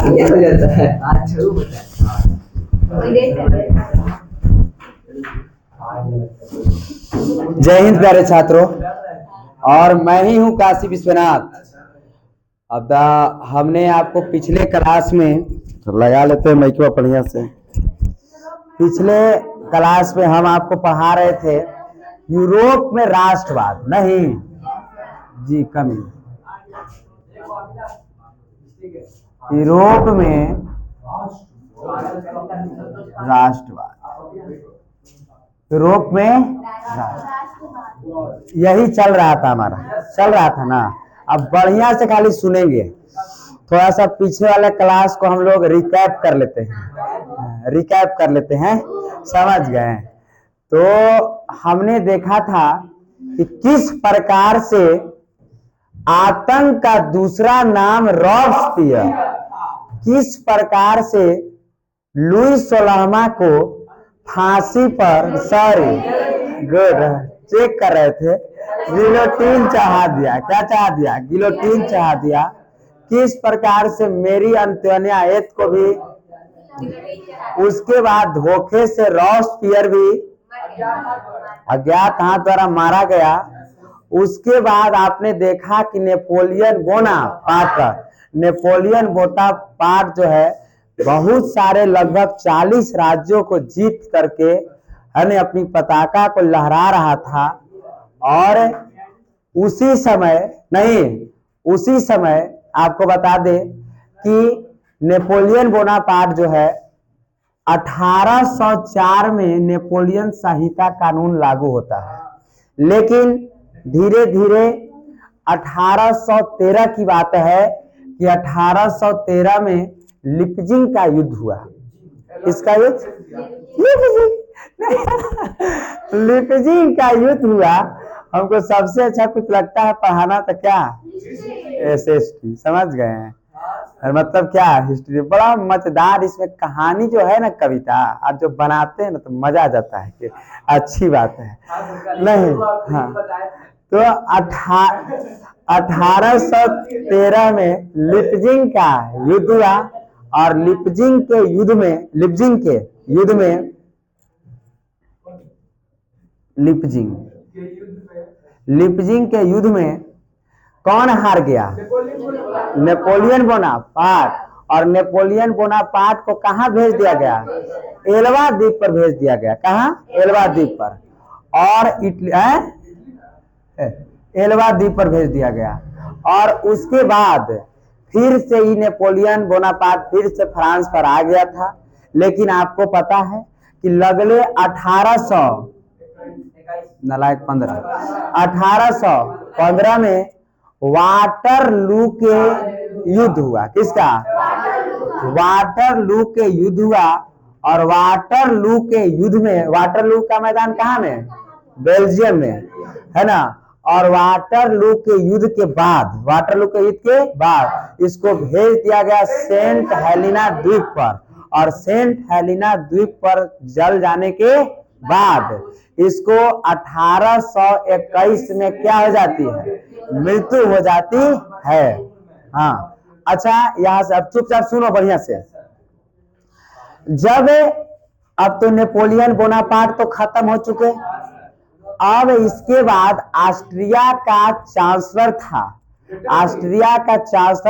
ये हो जाता है आज जरूर होता है। जय हिंद प्यारे छात्रों, और मैं ही हूँ काशी विश्वनाथ। अब हमने आपको पिछले क्लास में लगा लेते हैं माइक बढ़िया से। पिछले क्लास में हम आपको पढ़ा रहे थे यूरोप में राष्ट्रवाद नहीं जी कमी, यूरोप में राष्ट्रवाद, यूरोप में यही चल रहा था, हमारा चल रहा था ना। अब बढ़िया से खाली सुनेंगे, थोड़ा सा पीछे वाले क्लास को हम लोग रिकैप कर लेते हैं, समझ गए। तो हमने देखा था कि किस प्रकार से आतंक का दूसरा नाम रॉबस्पियर, किस प्रकार से लुई 16वां को फांसी पर, गुड चेक कर रहे थे, गिलोटीन चढ़ा दिया। क्या चढ़ा दिया? गिलोटीन चढ़ा दिया। किस प्रकार से मेरी अंतोनिया को भी, उसके बाद धोखे से रॉबस्पियर भी अज्ञात हाथ द्वारा मारा गया। उसके बाद आपने देखा कि नेपोलियन बोनापार्ट जो है बहुत सारे लगभग 40 राज्यों को जीत करके अपनी पताका को लहरा रहा था। और उसी समय आपको बता दे कि नेपोलियन बोनापार्ट जो है 1804 में नेपोलियन संहिता कानून लागू होता है, लेकिन धीरे धीरे 1813 की बात है कि 1813 में लिपजिंग का युद्ध हुआ। इसका युद्ध लिपजिंग का युद्ध हुआ। हमको सबसे अच्छा कुछ लगता है पढ़ाना तो क्या SST, समझ गए हैं? मतलब क्या हिस्ट्री, बड़ा मजेदार इसमें कहानी जो है ना, कविता और जो बनाते हैं ना तो मजा आ जाता है कि अच्छी बात है नहीं। हाँ, तो 1813 में लिपजिंग का युद्ध हुआ, और लिपजिंग के युद्ध में कौन हार गया? Napoleon Bonaparte. और नेपोलियन बोनापार्ट को कहां भेज दिया गया? एल्बा द्वीप पर भेज दिया गया। कहां? एल्बा द्वीप पर। और एल्बा द्वीप पर भेज दिया गया। और उसके बाद फिर से ही नेपोलियन बोनापार्ट फिर से फ्रांस पर आ गया था। लेकिन आपको पता है कि लगले 1815 में वाटरलू के युद्ध हुआ। किसका? वाटरलू के युद्ध हुआ। और वाटरलू के युद्ध में, वाटरलू का मैदान कहाँ में? बेल्जियम में, है ना। और वाटरलू के युद्ध के बाद इसको भेज दिया गया सेंट हेलेना द्वीप पर। और सेंट हेलेना द्वीप पर जल जाने के बाद इसको 1821 में क्या हो जाती है? मृत्यु हो जाती है। हाँ, अच्छा यहां से अब चुपचाप सुनो बढ़िया से। जब अब तो नेपोलियन बोनापार्ट तो खत्म हो चुके, अब इसके बाद ऑस्ट्रिया का चांसलर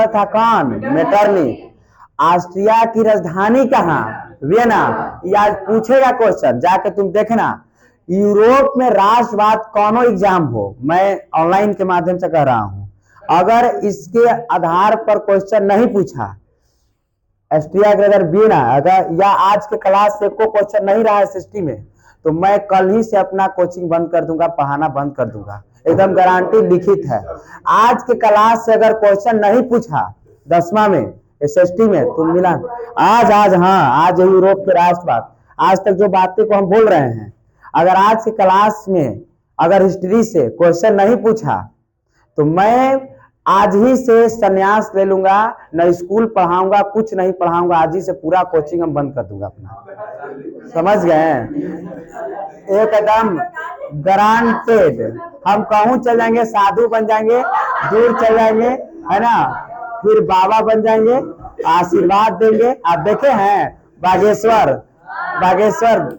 था कौन? मेटरनिख। ऑस्ट्रिया की राजधानी कहाँ? वियना। ये आज पूछेगा क्वेश्चन, जाके तुम देखना। यूरोप में राष्ट्रवाद कौनो एग्जाम हो, मैं ऑनलाइन के माध्यम से कह रहा हूं, अगर इसके आधार पर क्वेश्चन नहीं पूछा, ऑस्ट्रिया के अगर वियना, अगर या आज के क्लास से कोई क्वेश्चन नहीं रहा SST में, तो मैं कल ही से अपना कोचिंग बंद कर दूंगा, पढ़ाना बंद कर दूंगा, एकदम गारंटी लिखित है। आज के क्लास से अगर क्वेश्चन नहीं पूछा 10वां में SST में, तो मिला आज यूरोप के राष्ट्रवाद, आज तक जो बातें को हम बोल रहे हैं, अगर आज के क्लास में अगर हिस्ट्री से क्वेश्चन नहीं पूछा, तो मैं आज ही से संन्यास ले लूंगा, न स्कूल पढ़ाऊंगा, कुछ नहीं पढ़ाऊंगा, आज ही से पूरा कोचिंग हम बंद कर दूंगा अपना। समझ गए? एकदम गारंटेड। हम कहूं चल जाएंगे, साधु बन जाएंगे, दूर चल जाएंगे, है ना, फिर बाबा बन जाएंगे, आशीर्वाद देंगे। आप देखे हैं बागेश्वर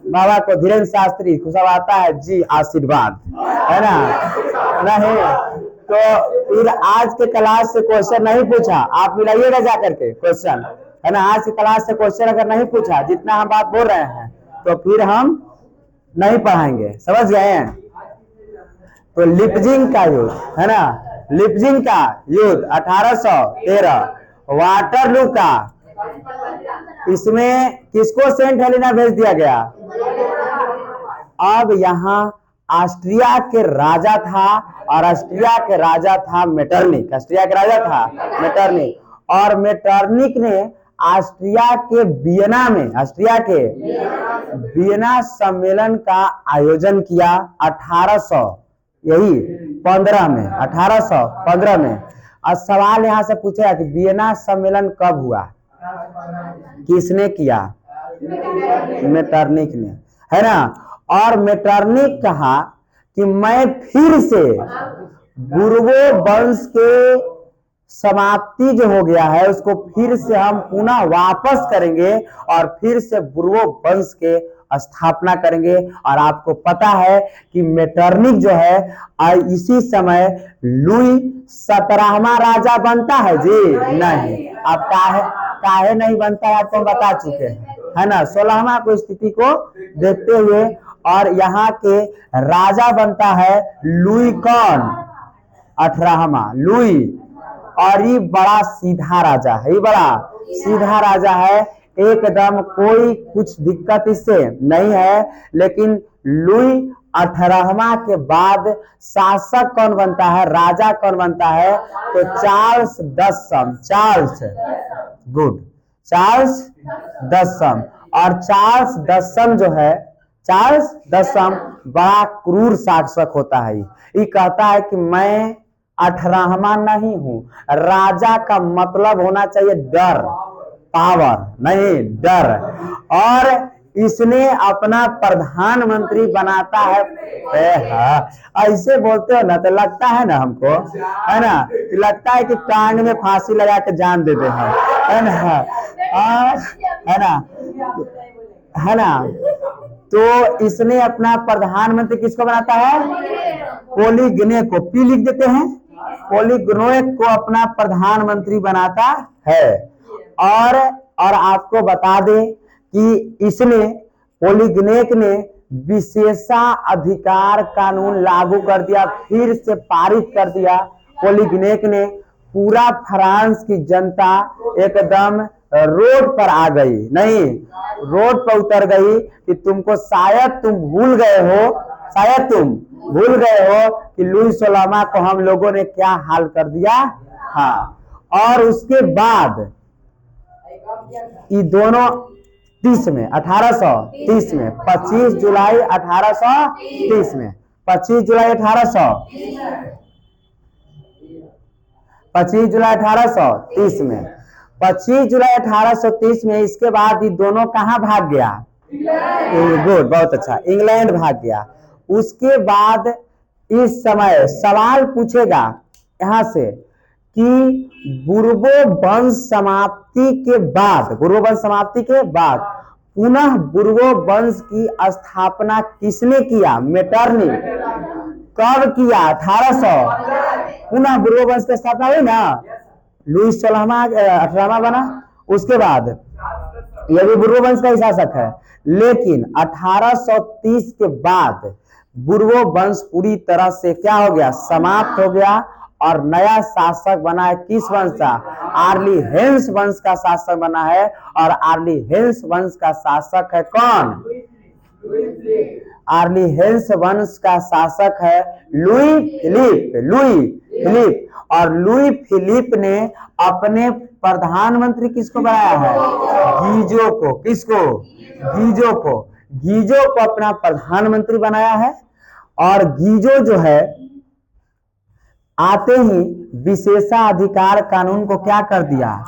बाबा को धीरेन्द्र शास्त्री सब आता है जी आशीर्वाद, है ना? नहीं तो फिर आज के क्लास से क्वेश्चन नहीं पूछा, आप मिलाइएगा जाकर के क्वेश्चन, है ना? आज की क्लास से क्वेश्चन अगर नहीं पूछा, जितना हम बात बोल रहे हैं, तो फिर हम नहीं पढ़ाएंगे, समझ गए हैं? तो लिपजिंग का युद्ध, है ना? लिपजिंग का युद्ध 1813, वाटरलू का, इसमें किसको सेंट हेलेना भेज दिया गया? अब यहाँ ऑस्ट्रिया के राजा था, और ऑस्ट्रिया के राजा था मेटरनिक, ऑस्ट्रिया के राजा था मेटरनिक, और मेटरनिक ने ऑस्ट्रिया के वियना में, ऑस्ट्रिया के वियना सम्मेलन का आयोजन किया 1815 में, 1815 में। और सवाल यहाँ से पूछेगा कि वियना सम्मेलन कब हुआ, किसने किया? मेटरनिक ने, है ना? और मेटरनिक कहा कि मैं फिर से बुर्बो वंश के समाप्ति जो हो गया है उसको फिर से हम पुनः वापस करेंगे, और फिर से बुर्बो वंश के स्थापना करेंगे। और आपको पता है कि मेटरनिक जो है इसी समय लुई 17वां राजा बनता है जी? नहीं। अब काहे नहीं बनता है आपको बता चुके हैं, है ना? 16वां को स्थिति को देखते हुए, और यहाँ के राजा बनता है लुई कौन? 18वां लुई। और ये बड़ा सीधा राजा है, ये बड़ा सीधा राजा है, एकदम कोई कुछ दिक्कत इससे नहीं है। लेकिन लुई 18वां के बाद शासक कौन बनता है, राजा कौन बनता है? तो चार्ल्स दसम, चार्ल्स दसम। और चार्ल्स दसम जो है, चार्ल्स दसम बड़ा क्रूर शासक होता है। ये कहता है कि मैं 18वां नहीं हूं, राजा का मतलब होना चाहिए डर, पावर नहीं, डर। और इसने अपना प्रधानमंत्री बनाता है। ऐसे बोलते हो ना तो लगता है ना हमको, है ना, लगता है कि टांग में फांसी लगा के जान देते हैं, है ना? है ना, है ना? तो इसने अपना प्रधानमंत्री किसको बनाता है? पोलिगने को, पी लिख देते हैं, पोलिगनोइक को अपना प्रधानमंत्री बनाता है। और आपको बता दे कि इसने, पोलिगनेक ने विशेषाधिकार कानून लागू कर दिया, फिर से पारित कर दिया। पोलिगनेक ने पूरा फ्रांस की जनता एकदम रोड पर आ गई, नहीं रोड पर उतर गई कि तुमको शायद तुम भूल गए हो कि लुई 16वां को हम लोगों ने क्या हाल कर दिया। हाँ, और उसके बाद ये दोनों 30 में, 1830 में, 25 जुलाई 1830 में, 25 जुलाई 1830 में, 25 जुलाई 1830 में। इसके बाद ये दोनों कहाँ भाग गया? गुड, बहुत अच्छा, इंग्लैंड भाग गया। उसके बाद इस समय सवाल पूछेगा यहां से कि बुर्बो वंश समाप्ति के बाद, पुनः बुर्बो वंश की स्थापना किसने किया? मेटरनिक। कब किया? 1800। पुनः बुर्बो वंश की स्थापना हुई ना, लुई 16वां 18वां बना। उसके बाद यह भी बुर्बो वंश का ही शासक है, लेकिन 1830 के बाद बुर्बो वंश पूरी तरह से क्या हो गया? समाप्त हो गया। और नया शासक बना है किस वंश का? आर्ली हेंस वंश का शासक बना है। और आर्ली हेंस वंश का शासक है कौन? आर्ली हेंस वंश का शासक है लुई फिलिप। और लुई फिलिप ने अपने प्रधानमंत्री किसको बनाया है? गीजो को। किसको? गीजो को अपना प्रधानमंत्री बनाया है। और गीजो जो है आते ही विशेषाधिकार कानून को क्या कर दिया?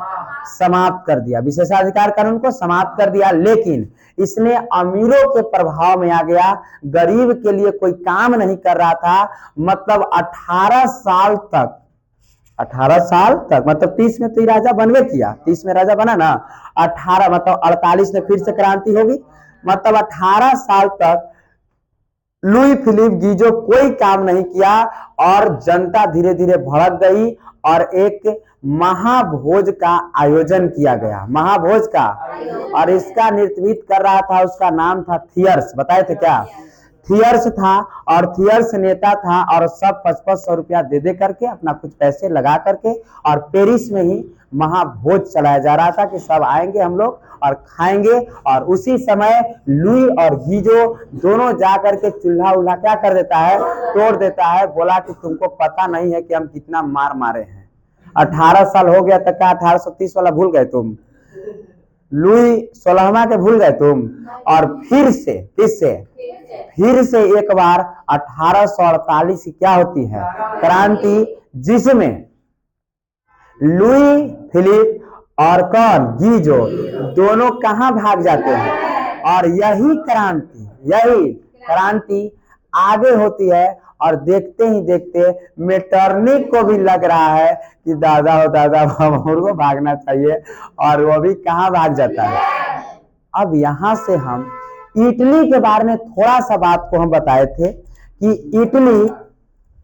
समाप्त कर दिया। विशेषाधिकार कानून को समाप्त कर दिया, लेकिन इसने अमीरों के प्रभाव में आ गया, गरीब के लिए कोई काम नहीं कर रहा था। मतलब 18 साल तक 18 साल तक, मतलब 30 में तो ये राजा बनवे किया, 30 में राजा बना ना, 18 मतलब 48 में फिर से क्रांति होगी, मतलब 18 साल तक लुई फिलिप गीजो कोई काम नहीं किया और जनता धीरे धीरे भड़क गई और एक महाभोज का आयोजन किया गया, महाभोज का। और इसका नेतृत्व कर रहा था, उसका नाम था थियर्स, बताए थे क्या, थियर्स था। और थियर्स नेता था और सब 5500 रुपया दे दे करके, अपना कुछ पैसे लगा करके, और पेरिस में ही महाभोज चलाया जा रहा था कि सब आएंगे हम लोग और खाएंगे। और उसी समय लुई और गीजो दोनों जा करके चूल्हा उल्हा क्या कर देता है, तोड़ देता है। बोला कि तुमको पता नहीं है कि हम कितना मार मारे हैं, 18 साल हो गया तक का, 1830 वाला भूल गए तुम, लुई 16वां के भूल गए तुम। और फिर से एक बार 1848 की क्या होती है, क्रांति, जिसमें लुई फिलिप और कौन, गीजो, दोनों कहां भाग जाते हैं। और यही क्रांति आगे होती है। और देखते ही देखते मेटरनिक को भी लग रहा है कि दादा हो दादा, हमको भागना चाहिए, और वो भी कहां भाग जाता है। अब यहां से हम इटली के बारे में थोड़ा सा बात को हम बताए थे कि इटली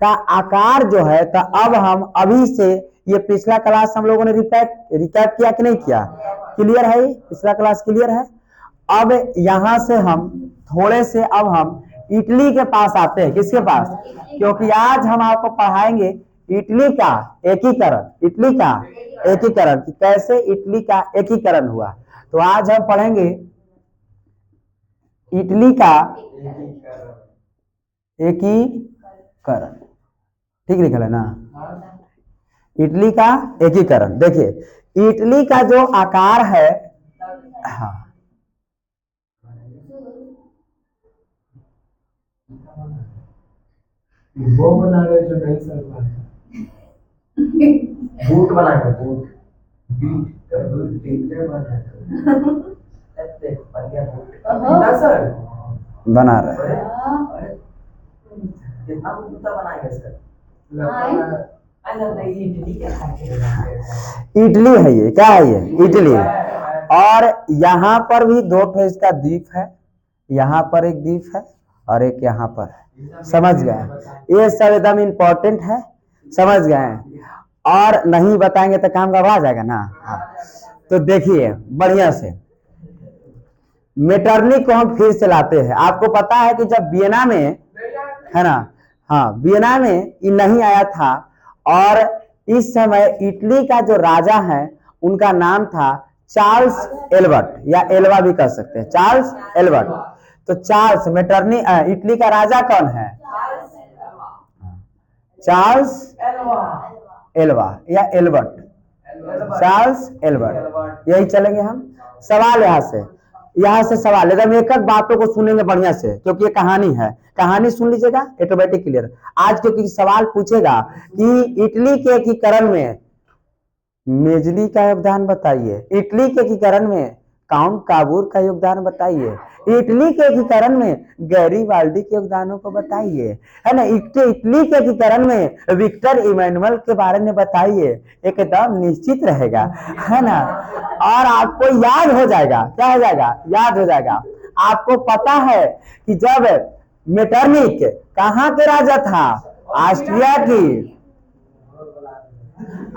का आकार जो है, तो अब हम अभी से, ये पिछला क्लास हम लोगों ने रिकैप किया कि नहीं किया, क्लियर है, पिछला क्लास क्लियर है। अब यहां से हम थोड़े से, अब हम इटली के पास आते हैं, किसके पास, क्योंकि आज हम आपको पढ़ाएंगे इटली का एकीकरण, कि कैसे इटली का एकीकरण हुआ। तो आज हम पढ़ेंगे इटली का एकीकरण, ठीक लिखा है ना, इटली का एकीकरण। देखिए इटली का जो आकार है, हाँ, वो बना रहे जो नहीं सर बूट बनाएंगे, बूट बना रहे, कितना जूता बनाएंगे सर, इटली है, ये क्या है, ये इटली। और यहाँ पर भी 2 फेज का द्वीप है, यहाँ पर एक द्वीप है और एक यहाँ पर है, समझ गए, ये सब एकदम इंपॉर्टेंट है, समझ गए। और नहीं बताएंगे तो काम का आ जाएगा ना। तो देखिए बढ़िया से, मेटरनिक को हम फिर से लाते हैं। आपको पता है कि जब वियना में, है ना, हाँ, वियना में ये नहीं आया था, और इस समय इटली का जो राजा है उनका नाम था चार्ल्स एल्बर्ट, या एल्वा भी कह सकते हैं, चार्ल्स एल्बर्ट। तो चार्ल्स मेटरनिक, इटली का राजा कौन है, चार्ल्स एल्वा या एल्बर्ट, चार्ल्स एल्बर्ट, यही चलेंगे हम। सवाल यहाँ से सवाल, एकदम एक एक बातों को सुनेंगे बढ़िया से, क्योंकि ये कहानी है, कहानी सुन लीजिएगा, ऑटोमेटिक क्लियर। आज क्योंकि सवाल पूछेगा कि इटली के एकीकरण में मेजली का योगदान बताइए, इटली के एकीकरण में काउंट काबूर का योगदान बताइए, इटली के एकीकरण में गैरीबाल्डी के योगदानों को बताइए, है ना, इटली के एकीकरण में विक्टर इमैनुअल के बारे में बताइए, एकदम निश्चित रहेगा, है ना। और आपको याद हो जाएगा, क्या हो जाएगा, याद हो जाएगा। आपको पता है कि जब मेटरनिक कहाँ के राजा था,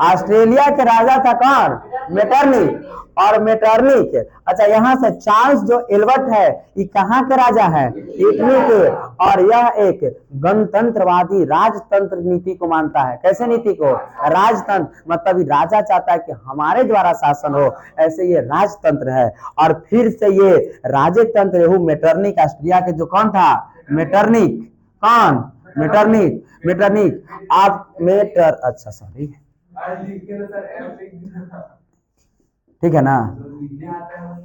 ऑस्ट्रेलिया के राजा था कौन, मेटरनिक। और मेटरनिक, अच्छा, यहाँ से चार्ल्स जो एल्बर्ट है, ये कहाँ के राजा है, इटली के। और यह एक गणतंत्रवादी राजतंत्र नीति को मानता है, कैसे नीति को, राजतंत्र, मतलब ये राजा चाहता है कि हमारे द्वारा शासन हो, ऐसे ये राजतंत्र है। और फिर से ये राजतंत्र मेटरनिक, ऑस्ट्रिया के जो कौन था, मेटरनिक, कौन, मेटरनिक आप मेटर, अच्छा सॉरी, ठीक है ना,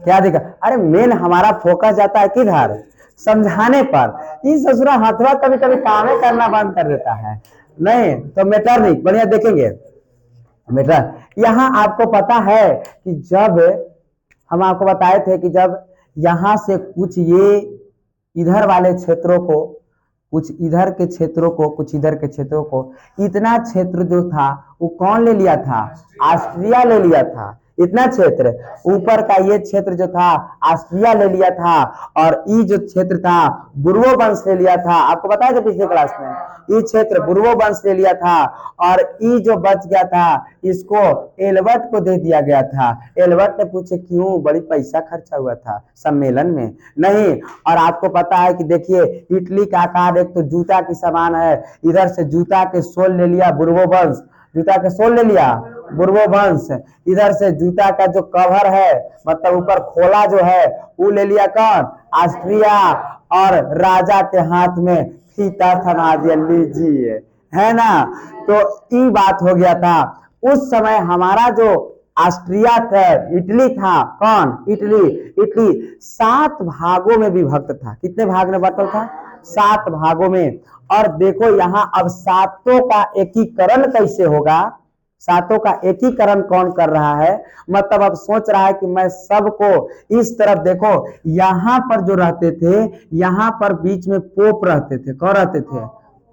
क्या दिखा, अरे मेन हमारा फोकस जाता है किधर, समझाने पर। इस ससुरा हथवा कभी कभी काम करना बंद कर देता है, नहीं तो मेटरनिक बढ़िया देखेंगे। मेटर, यहाँ आपको पता है कि जब हम आपको बताए थे कि जब यहाँ से कुछ ये इधर वाले क्षेत्रों को कुछ इधर के क्षेत्रों को, कुछ इधर के क्षेत्रों को। इतना क्षेत्र जो था वो कौन ले लिया था? ऑस्ट्रिया ले लिया था। इतना क्षेत्र ऊपर का ये क्षेत्र जो था ऑस्ट्रिया ले लिया था, और ये जो क्षेत्र था बुर्वो वंश ले लिया था। आपको बताया था पिछले क्लास में, ये क्षेत्र बुर्वो वंश ले लिया था, और ये जो बच गया था इसको एल्बर्ट को दे दिया गया था। एल्बर्ट ने पूछे क्यों? बड़ी पैसा खर्चा हुआ था सम्मेलन में। नहीं, और आपको पता है कि देखिए इटली का आकार एक तो जूता की समान है, इधर से जूता के सोल ले लिया बुर्वो वंश, जूता के सोल ले लिया बुर्वो वंश, इधर से जूता का जो कवर है मतलब ऊपर खोला जो है वो ले लिया कौन? ऑस्ट्रिया, और राजा के हाथ में फीता थमा दिया, लीजिए, है ना। तो ये बात हो गया था। उस समय हमारा जो ऑस्ट्रिया था, इटली था, कौन? इटली। इटली 7 भागों में विभक्त था। कितने भाग में बंटा था? 7 भागों में। और देखो यहाँ अब सातों का एकीकरण कैसे होगा? सातों का एकीकरण कौन कर रहा है? मतलब अब सोच रहा है कि मैं सबको इस तरफ, देखो यहाँ पर जो रहते थे, यहाँ पर बीच में पोप रहते थे। कौन रहते थे?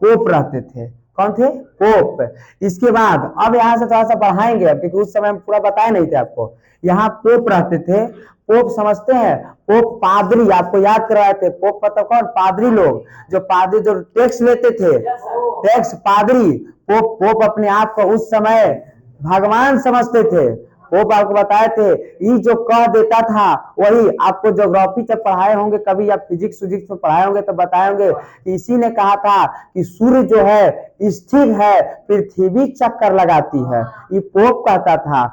पोप रहते थे। कौन थे? पोप। इसके बाद अब यहाँ से थोड़ा सा बढ़ाएंगे अब, क्योंकि उस समय हम पूरा बताए नहीं थे आपको। यहाँ पोप रहते थे। पोप समझते हैं? पोप पादरी, आपको याद कराए थे। पोप मतलब कौन? पादरी लोग, जो पादरी जो टैक्स लेते थे, टैक्स पादरी। पोप, पोप अपने आप को उस समय भगवान समझते थे। पोप आपको बताए थे, ये जो कह देता था वही। आपको ज्योग्राफी जब पढ़ाए होंगे कभी, या फिजिक्स फिजिक्स में पढ़ाए होंगे तो बताए होंगे कि इसी ने कहा था कि सूर्य जो है स्थिर है, पृथ्वी चक्कर लगाती है। ये पोप कहता था।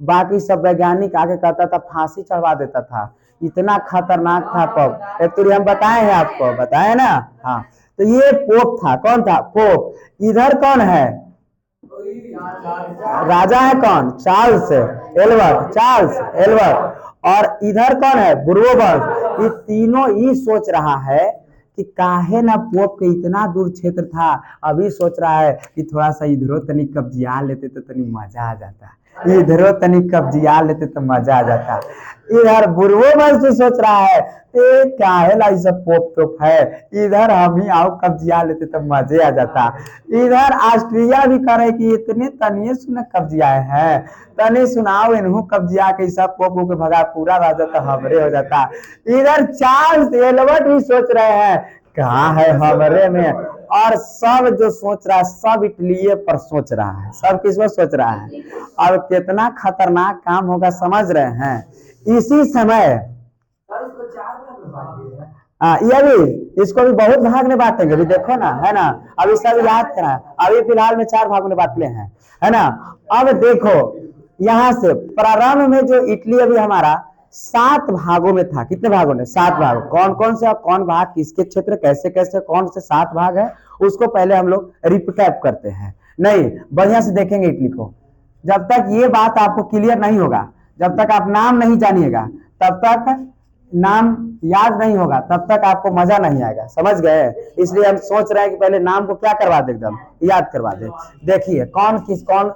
बाकी सब वैज्ञानिक आगे कहता था, फांसी चढ़वा देता था। इतना खतरनाक था पोप। एक तो हम बताए हैं आपको, बताए ना। हाँ, तो ये पोप था। कौन था? पोप। इधर कौन है? राजा है कौन? Charles Albert, Charles Albert. और इधर कौन है? बुर्वो वंश। ये तीनों ही सोच रहा है कि काहे ना पोप के इतना दूर क्षेत्र था, अभी सोच रहा है कि थोड़ा सा इधरो तनी कब्जिया लेते तो तनी मजा आ जाता, इधरो तनी कब्जिया लेते तो मजा आ जाता। इधर बुर्वो वंश भी सोच रहा है काहे ला सब पोप तोप है, इधर हम ही आओ कब्जिया लेते तो मजे आ जाता। इधर ऑस्ट्रिया भी करे कि इतने तनिए सुने कब्जियाए हैं, तनी सुनाओ इन्हू कब्जिया के सब पोप के भगा, पूरा राजा तो हमरे हो जाता। इधर चार्ल्स एल्बर्ट भी सोच रहे हैं कहाँ है हमरे में, और सब जो सोच रहा है सब इटली पर सोच रहा है। सब किस पर सोच रहा है? और कितना खतरनाक काम होगा समझ रहे हैं। इसी समय ये भी, इसको भी बहुत भाग में बांटेंगे अभी, देखो ना, है ना। अभी सब याद करा, अभी फिलहाल में 4 भागों में बांटले हैं, है ना। अब देखो यहाँ से प्रारंभ में जो इटली अभी हमारा 7 भागों में था। कितने भागों में? 7 भाग। कौन कौन से, कौन भाग किसके क्षेत्र, कैसे कैसे, कौन से 7 भाग है, उसको पहले हम लोग रिकैप करते हैं। नहीं, बढ़िया से देखेंगे इटली को। जब तक ये बात आपको क्लियर नहीं होगा, जब तक आप नाम नहीं जानिएगा, तब तक नाम याद नहीं होगा, तब तक आपको मजा नहीं आएगा। समझ गए? इसलिए हम सोच रहे हैं कि पहले नाम को क्या करवा दे, एकदम याद करवा दे। देखिए कौन किस, कौन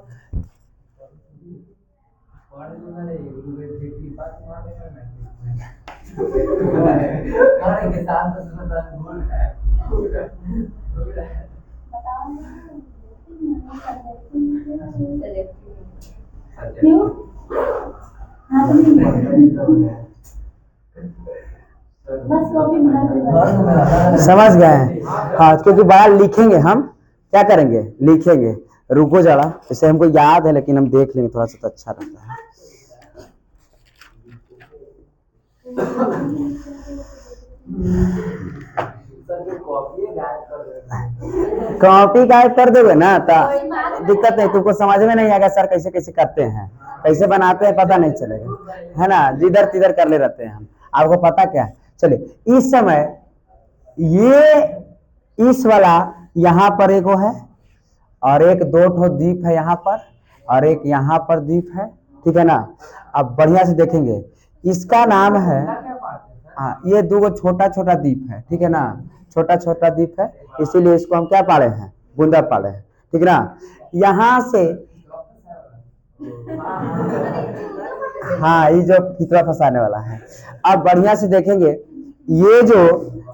समझ गए? हाँ, क्योंकि बड़ा लिखेंगे हम, क्या करेंगे? लिखेंगे। रुको जरा, जैसे हमको याद है लेकिन हम देख लेंगे थोड़ा सा तो अच्छा रहता है। कॉपी गायब कर दोगे ना तो दिक्कत नहीं, तुमको समझ में नहीं आएगा सर कैसे कैसे करते हैं, कैसे बनाते हैं पता नहीं चलेगा, है ना। जिधर तिधर कर ले रहते हैं हम, आपको पता क्या है। चलिए इस समय ये इस वाला यहाँ पर एक है, और एक 2 ठो द्वीप है यहाँ पर, और एक यहाँ पर द्वीप है, ठीक है ना। अब बढ़िया से देखेंगे, इसका नाम है, हाँ, ये 2 छोटा छोटा द्वीप है, ठीक है ना, छोटा छोटा द्वीप है, इसीलिए इसको हम क्या पाले हैं? बूंदा पाले हैं, ठीक है ना। यहाँ से हाँ, ये जो फितवा फंसाने वाला है। अब बढ़िया से देखेंगे, ये जो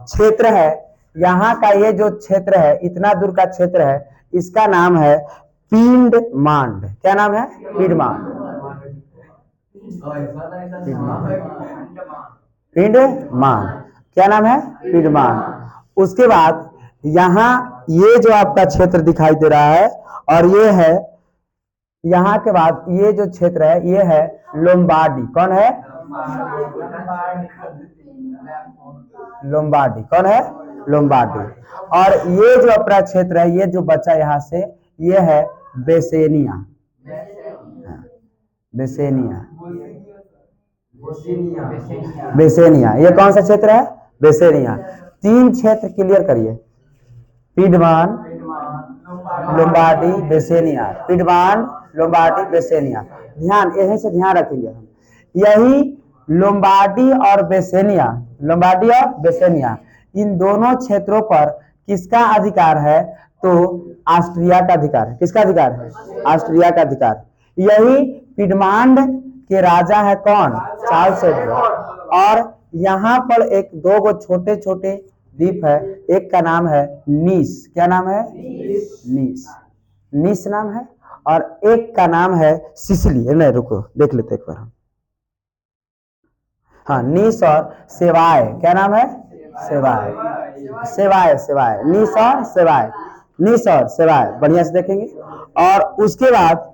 क्षेत्र है यहाँ का ये जो क्षेत्र है, इतना दूर का क्षेत्र है, इसका नाम है पिंडमांड। क्या नाम है? पिंडमांड। पिंडमांड। क्या नाम है? पिंडमांड। उसके बाद यहाँ ये जो आपका क्षेत्र दिखाई दे रहा है, और ये है, यहाँ के बाद ये जो क्षेत्र है ये है लोम्बार्डी। कौन है? लोम्बार्डी। कौन है? लोम्बार्डी। और ये जो अपना क्षेत्र है, ये जो बचा यहाँ से, ये है बेसेनिया। बेसेनिया। बेसेनिया। ये कौन सा क्षेत्र है? बेसेनिया। 3 क्षेत्र क्लियर करिए, पिडमान, लोम्बार्डी, बेसेनिया। पिडमान, लोम्बार्डी, बेसेनिया। ध्यान, यहीं से ध्यान रखेंगे हम। यही लोम्बार्डी और बेसेनिया, लोम्बार्डी और बेसेनिया, इन दोनों क्षेत्रों पर किसका अधिकार है? तो ऑस्ट्रिया का अधिकार है। किसका अधिकार है? ऑस्ट्रिया का अधिकार। यही पिडमांड के राजा है कौन? Charles Edward. और यहाँ पर एक 2 छोटे छोटे द्वीप है, एक का नाम है नीस। क्या नाम है? नीस। नीस नाम है। और एक का नाम है सिसिली। नहीं, रुको, देख लेते एक बार हम। हाँ, नीस और सेवाय। क्या नाम है? सेवाय। सेवाय, सेवाय। नीस और सेवाय। नीस और सेवाय, बढ़िया से देखेंगे। और उसके बाद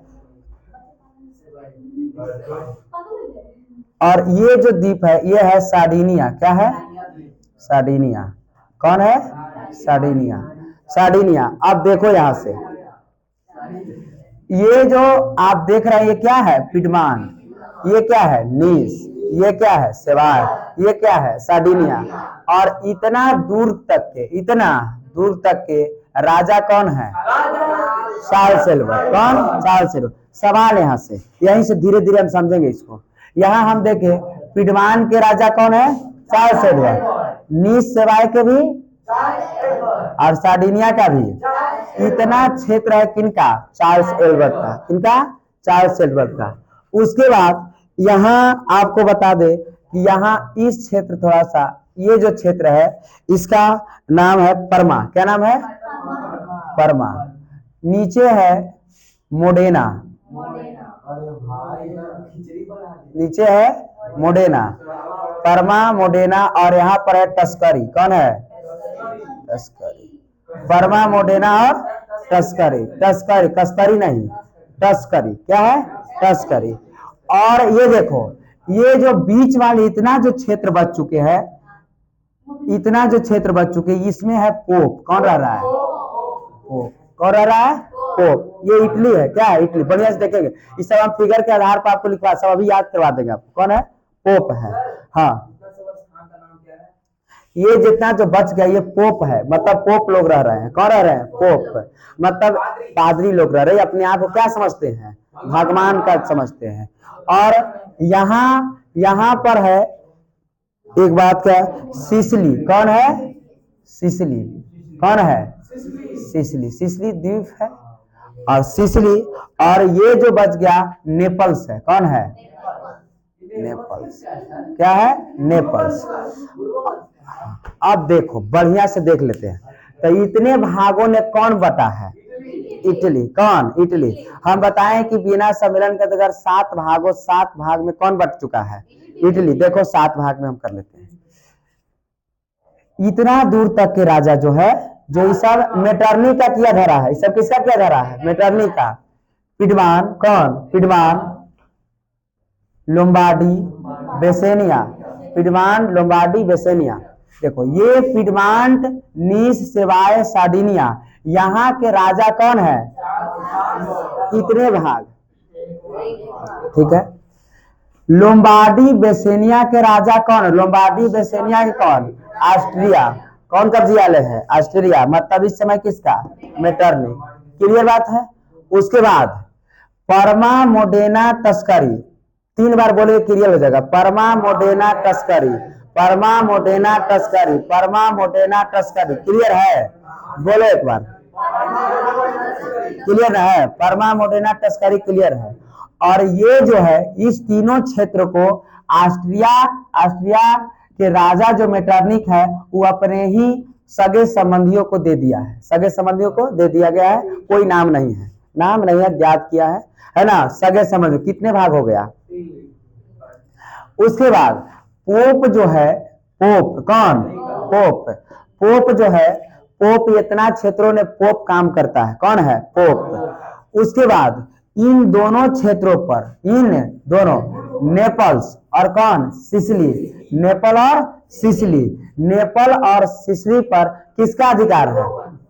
और ये जो द्वीप है ये है सार्डिनिया। क्या है? सार्डिनिया। कौन है? सार्डिनिया। सार्डिनिया। अब देखो यहां से, ये जो आप देख रहे हैं ये क्या है? पिडमान। ये क्या है? नीस। ये क्या है? सेवाय। ये क्या है? सार्डिनिया। और इतना दूर तक के राजा कौन है? Charles Edward. कौन? Charles Edward. सवाल यहाँ से, यहीं से धीरे धीरे हम समझेंगे इसको। यहाँ हम देखें, पिडमान के राजा कौन है? Charles Edward. नीस सेवाय के भी और सार्डिनिया का भी। इतना क्षेत्र है किनका? चार्ल्स एडवर्ड का। किनका? चार्ल्स एडवर्ड का। उसके बाद यहाँ आपको बता दे कि यहाँ इस क्षेत्र, थोड़ा सा ये जो क्षेत्र है इसका नाम है परमा। क्या नाम है? परमा। नीचे है मोडेना। नीचे है मोडेना, परमा, मोडेना। और यहाँ पर है टस्करी। कौन है? टस्करी। परमा, मोडेना और टस्करी। टस्करी, कस्तरी नहीं, टस्करी। क्या है? टस्करी। और ये देखो, ये जो बीच वाले इतना जो क्षेत्र बच चुके हैं, इतना जो क्षेत्र बच चुके, इसमें है पोप। कौन रह रहा है? पोप। कौन रह रहा है? पोप। ये इटली है। क्या है? इटली। बढ़िया से देखेंगे, इस सब हम फिगर के आधार पर आपको लिखवा, सब अभी याद करवा देंगे आपको। कौन है? पोप है। हाँ, ये जितना जो बच गया ये पोप है, मतलब पोप लोग रह रहे हैं। कौन रह रहे हैं? पोप। मतलब पादरी लोग रह रहे हैं। अपने आप को क्या समझते हैं? भगवान का समझते हैं। और यहाँ पर है एक बात, क्या? सिसिली। कौन है? सिसिली। कौन है? सिसिली। सिसिली द्वीप है और सिसिली। और ये जो बच गया नेपल्स है। कौन है? नेपल्स। क्या है? नेपल्स। अब देखो, बढ़िया से देख लेते हैं। तो इतने भागों ने कौन बटा है? इटली। कौन? इटली। हम बताएं कि बिना सम्मेलन के अगर 7 भाग में कौन बट चुका है? इटली। देखो 7 भाग में हम कर लेते हैं। इतना दूर तक के राजा जो है, जो ये सब मेटरनी का किया धरा है, सब किसका किया धरा है? मेटरनी का। पिडमान। कौन? पिडमान, लोम्बार्डी, बेसेनिया। पिडमान, लोम्बार्डी, बेसेनिया। देखो, ये पिडमांट, नीस, सेवाय, सार्डिनिया, यहाँ के राजा कौन है? कितने भाग? ठीक है। लोम्बार्डी, बेसेनिया के राजा कौन है? लोम्बार्डी, बेसेनिया के कौन? ऑस्ट्रिया। कौन कब्जियालय है? ऑस्ट्रिया। मतलब इस समय किसका? मेटरनी। क्लियर बात है। उसके बाद परमा, मोडेना, टस्करी। 3 बार बोले क्लियर हो जाएगा। परमा, मोडेना, टस्करी। परमा, मोडेना, टस्करी। परमा, मोडेना, टस्करी। क्लियर है? बोलो एक बार। क्लियर है? परमा, मोडेना, टस्करी क्लियर है। और ये जो है, इस तीनों क्षेत्र को ऑस्ट्रिया के राजा जो मेटरनिक है, वो अपने ही सगे संबंधियों को दे दिया है, सगे संबंधियों को दे दिया गया है, कोई नाम नहीं है, नाम नहीं है, ज्ञात किया है ना। सगे संबंधी कितने भाग हो गया। उसके बाद पोप जो है, पोप कौन, पोप, पोप जो है, पोप इतना क्षेत्रों ने पोप काम करता है, कौन है, पोप। उसके बाद इन दोनों क्षेत्रों पर, इन दोनों नेपल्स और कौन, सिसिली, नेपल और सिसिली, नेपल और सिसिली पर किसका अधिकार है,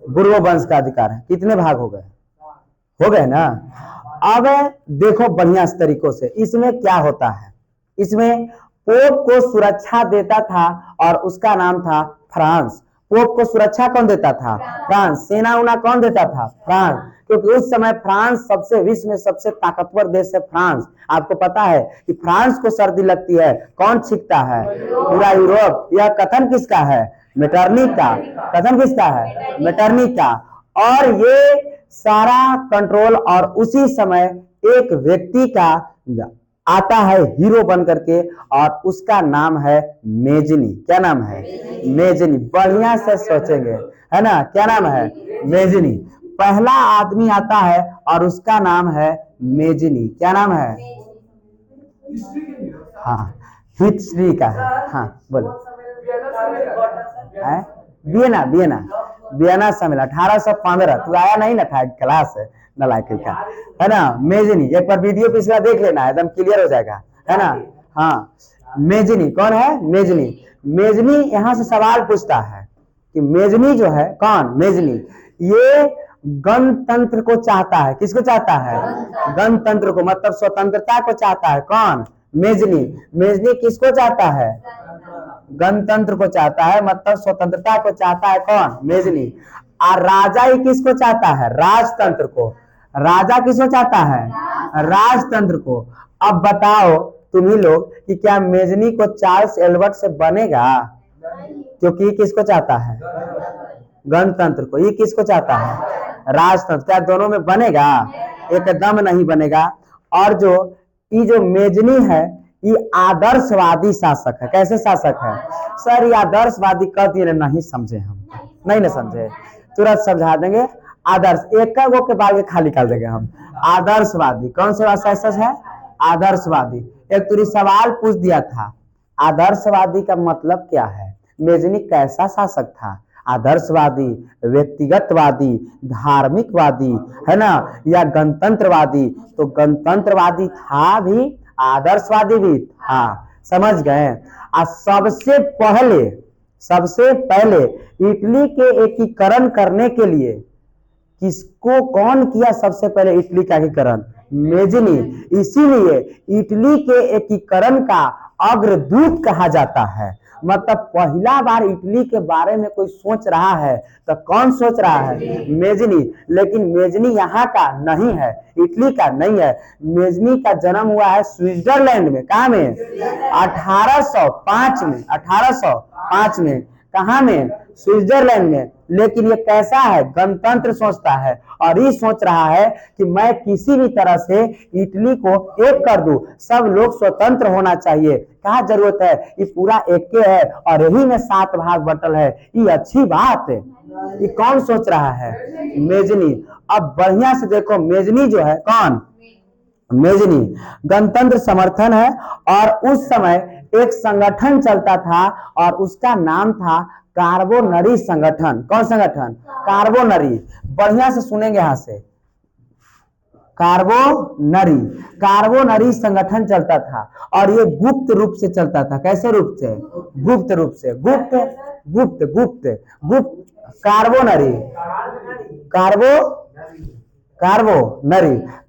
बुर्बो वंश का अधिकार है। कितने भाग हो गए, हो गए ना। अब देखो बढ़िया तरीकों से इसमें क्या होता है। इसमें पोप को सुरक्षा देता था और उसका नाम था फ्रांस। पोप को सुरक्षा कौन देता था, फ्रांस। सेना उना कौन देता था, फ्रांस, क्योंकि उस समय फ्रांस सबसे विश्व में सबसे ताकतवर देश है फ्रांस। आपको पता है कि फ्रांस को सर्दी लगती है, कौन छींकता है, पूरा यूरोप। यह कथन किसका है, मेटरनी का, कथन किसका है, मेटरनी का। और ये सारा कंट्रोल और उसी समय एक व्यक्ति का आता है हीरो बन करके, और उसका नाम है मेजनी। क्या नाम है, मेजनी। बढ़िया से सोचेंगे, है ना, क्या नाम है, मेजनी। पहला आदमी आता है और उसका नाम है मेजनी। क्या नाम है, हाँ, हिस्ट्री का है। हाँ बोलो, वियना, वियना, वियना सम्मेलन 1815। तू आया नहीं ना था क्लास नलायक का, है ना। मेजनी, एक बार वीडियो पिछला देख लेना, एकदम क्लियर हो जाएगा, है ना। हाँ, मेजनी कौन है, मेजनी। मेजनी यहाँ से सवाल पूछता है कि मेजनी जो है, कौन, मेजनी, ये गणतंत्र को चाहता है। किसको चाहता है, गणतंत्र को, मतलब स्वतंत्रता को चाहता है, कौन, मेजनी। मेजनी किसको चाहता है, गणतंत्र को चाहता है, मतलब स्वतंत्रता को चाहता है, कौन, मेजनी। और राजा ही किसको चाहता है, राजतंत्र को। राजा किसको चाहता है, राजतंत्र को। अब बताओ तुम ही लोग कि क्या मेजनी को चार्ल्स एल्बर्ट से बनेगा, क्योंकि ये किसको चाहता है, गणतंत्र को। ये किसको चाहता है, राजतंत्र। क्या दोनों में बनेगा, एकदम नहीं बनेगा। और ये जो मेजनी है, ये आदर्शवादी शासक है। कैसे शासक है सर, ये आदर्शवादी कर दिए, नहीं समझे हम, नहीं ना समझे, तुरंत समझा देंगे। आदर्श, एक गो के बाद खाली कर देंगे हम। आदर्शवादी कौन से शासक है, आदर्शवादी। एक तुरी सवाल पूछ दिया था, आदर्शवादी का मतलब क्या है। मेजनी कैसा शासक था, आदर्शवादी, व्यक्तिगतवादी, धार्मिकवादी, है ना, या गणतंत्रवादी। तो गणतंत्रवादी था भी, आदर्शवादी भी था, समझ गए। और सबसे पहले इटली के एकीकरण करने के लिए किसको, कौन किया सबसे पहले इटली का एकीकरण, मेजनी। इसीलिए इटली के एकीकरण का अग्रदूत कहा जाता है। मतलब पहला बार इटली के बारे में कोई सोच रहा है तो कौन सोच रहा है, मेजनी। लेकिन मेजनी यहाँ का नहीं है, इटली का नहीं है। मेजनी का जन्म हुआ है स्विट्जरलैंड में। कहाँ में, 1805 में, 1805 में। कहाँ में, स्विट्जरलैंड में। लेकिन ये कैसा है, गणतंत्र सोचता है, और ये सोच रहा है कि मैं किसी भी तरह से इटली को एक कर दूं, सब लोग स्वतंत्र होना चाहिए। क्या जरूरत है, ये पूरा एक के है और यही में 7 भाग बटल है, ये अच्छी बात है। ये कौन सोच रहा है, मेजनी। अब बढ़िया से देखो, मेजनी जो है, कौन, मेजनी गणतंत्र समर्थन है। और उस समय एक संगठन चलता था और उसका नाम था कार्बोनरी संगठन। कौन संगठन, कार्बोनरी। बढ़िया से सुनेंगे यहां से, कार्बोनरी संगठन चलता था। और ये गुप्त रूप से चलता था। कैसे रूप से, गुप्त रूप से, गुप्त गुप्त गुप्त गुप्त कार्बोनरी,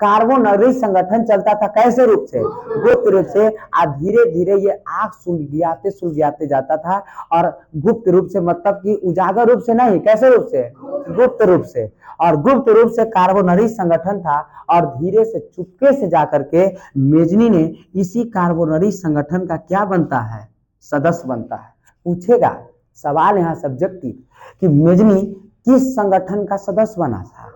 कार्बोनरी संगठन चलता था। कैसे रूप से, गुप्त रूप से। धीरे धीरे ये आग सुलगियाते जाता था। और गुप्त रूप से मतलब कि उजागर रूप से नहीं, कैसे रूप से, गुप्त रूप से। और गुप्त रूप से कार्बोनरी संगठन था। और धीरे से चुपके से जाकर के मेजनी ने इसी कार्बोनरी संगठन का क्या बनता है, सदस्य बनता है। पूछेगा सवाल यहाँ सब्जेक्टिव कि मेजनी किस संगठन का सदस्य बना था,